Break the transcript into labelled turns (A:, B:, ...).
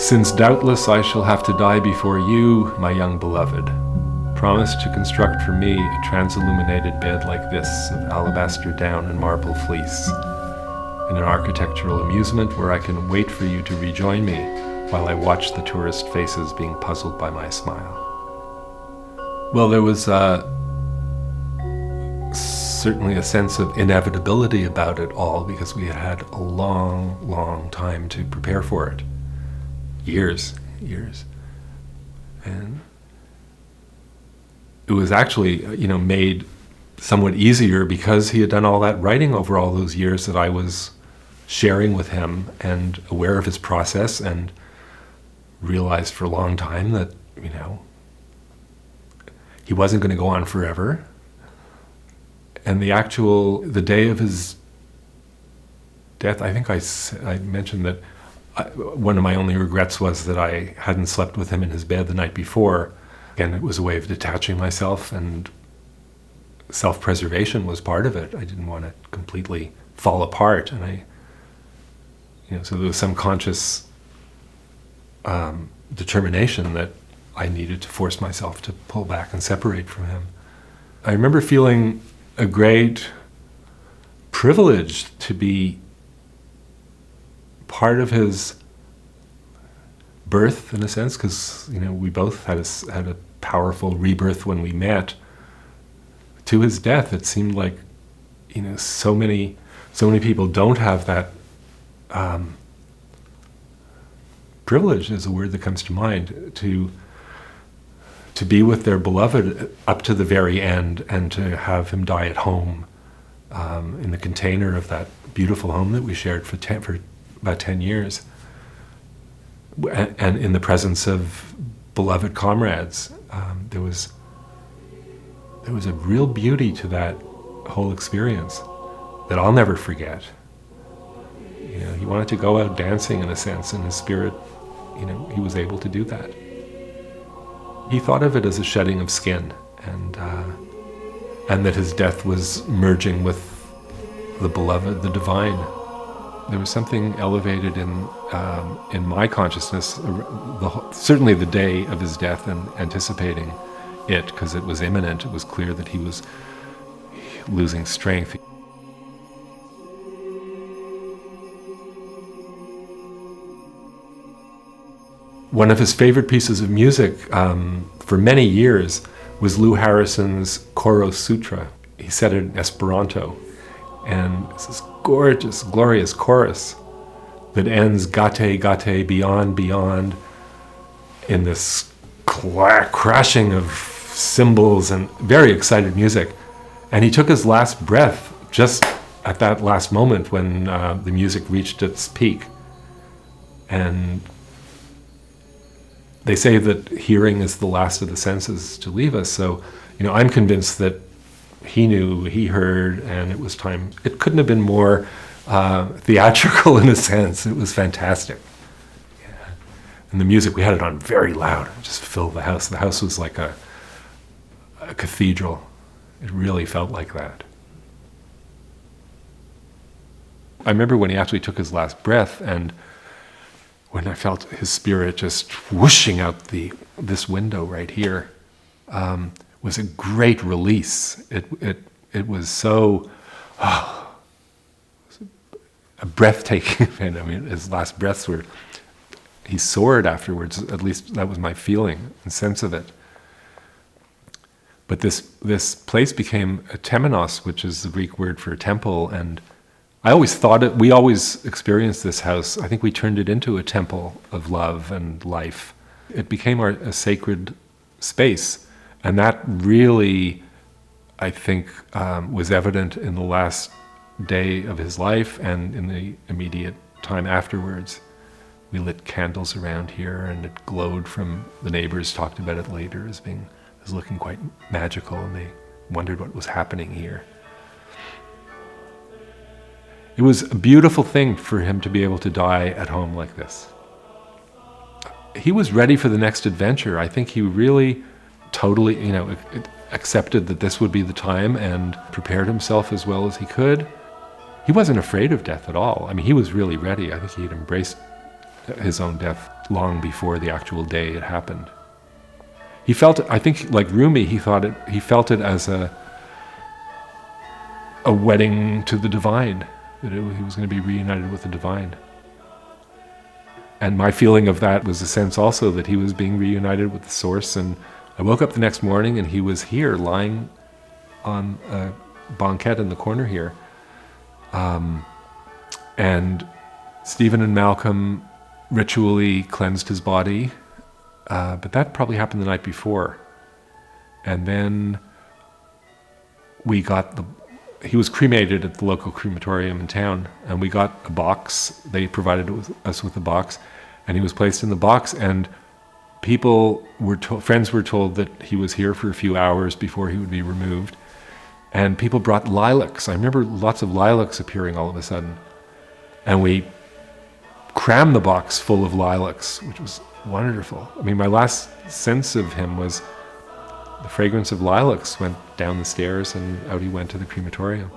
A: Since doubtless I shall have to die before you, my young beloved, promise to construct for me a transilluminated bed like this of alabaster down and marble fleece, in an architectural amusement where I can wait for you to rejoin me while I watch the tourist faces being puzzled by my smile. Well, there was certainly a sense of inevitability about it all, because we had a long, long time to prepare for it. Years. And it was actually, made somewhat easier because he had done all that writing over all those years that I was sharing with him, and aware of his process, and realized for a long time that, he wasn't going to go on forever. And the day of his death, I think I mentioned that one of my only regrets was that I hadn't slept with him in his bed the night before. Again, it was a way of detaching myself, and self-preservation was part of it. I didn't want to completely fall apart, and so there was some conscious determination that I needed to force myself to pull back and separate from him. I remember feeling a great privilege to be part of his birth, in a sense, because we both had a powerful rebirth when we met. To his death, it seemed like so many people don't have that privilege, is a word that comes to mind, to be with their beloved up to the very end, and to have him die at home, in the container of that beautiful home that we shared for about 10 years, and in the presence of beloved comrades. There was a real beauty to that whole experience that I'll never forget. He wanted to go out dancing, in a sense, in his spirit. He was able to do that. He thought of it as a shedding of skin, and that his death was merging with the beloved, the divine. There was something elevated in my consciousness, certainly the day of his death, and anticipating it, because it was imminent. It was clear that he was losing strength. One of his favorite pieces of music for many years was Lou Harrison's Koro Sutra. He said it in Esperanto, and it's this gorgeous, glorious chorus that ends "Gate, gate, beyond, beyond," in this crashing of cymbals and very excited music. And he took his last breath just at that last moment when the music reached its peak. And they say that hearing is the last of the senses to leave us. So, I'm convinced that he knew, he heard, and it was time. It couldn't have been more theatrical, in a sense. It was fantastic. Yeah. And the music, we had it on very loud. It just filled the house. The house was like a cathedral. It really felt like that. I remember when he actually took his last breath, and when I felt his spirit just whooshing out this window right here, was a great release. It was so a breathtaking event. I mean, his last breaths were, he soared afterwards. At least that was my feeling and sense of it. But this place became a temenos, which is the Greek word for temple, and I always thought we always experienced this house. I think we turned it into a temple of love and life. It became a sacred space, and that really, I think, was evident in the last day of his life and in the immediate time afterwards. We lit candles around here, and it glowed from, the neighbors talked about it later as looking quite magical, and they wondered what was happening here. It was a beautiful thing for him to be able to die at home like this. He was ready for the next adventure. I think he really totally, accepted that this would be the time and prepared himself as well as he could. He wasn't afraid of death at all. I mean, he was really ready. I think he had embraced his own death long before the actual day it happened. He felt it, I think, like Rumi, he felt it as a wedding to the divine, that he was going to be reunited with the divine. And my feeling of that was a sense also that he was being reunited with the source. And I woke up the next morning and he was here, lying on a banquette in the corner here. And Stephen and Malcolm ritually cleansed his body, but that probably happened the night before. And then he was cremated at the local crematorium in town, and we got a box. They provided us with a box, and he was placed in the box, and friends were told that he was here for a few hours before he would be removed. And people brought lilacs. I remember lots of lilacs appearing all of a sudden. And we crammed the box full of lilacs, which was wonderful. I mean, my last sense of him was the fragrance of lilacs went down the stairs and out he went to the crematorium.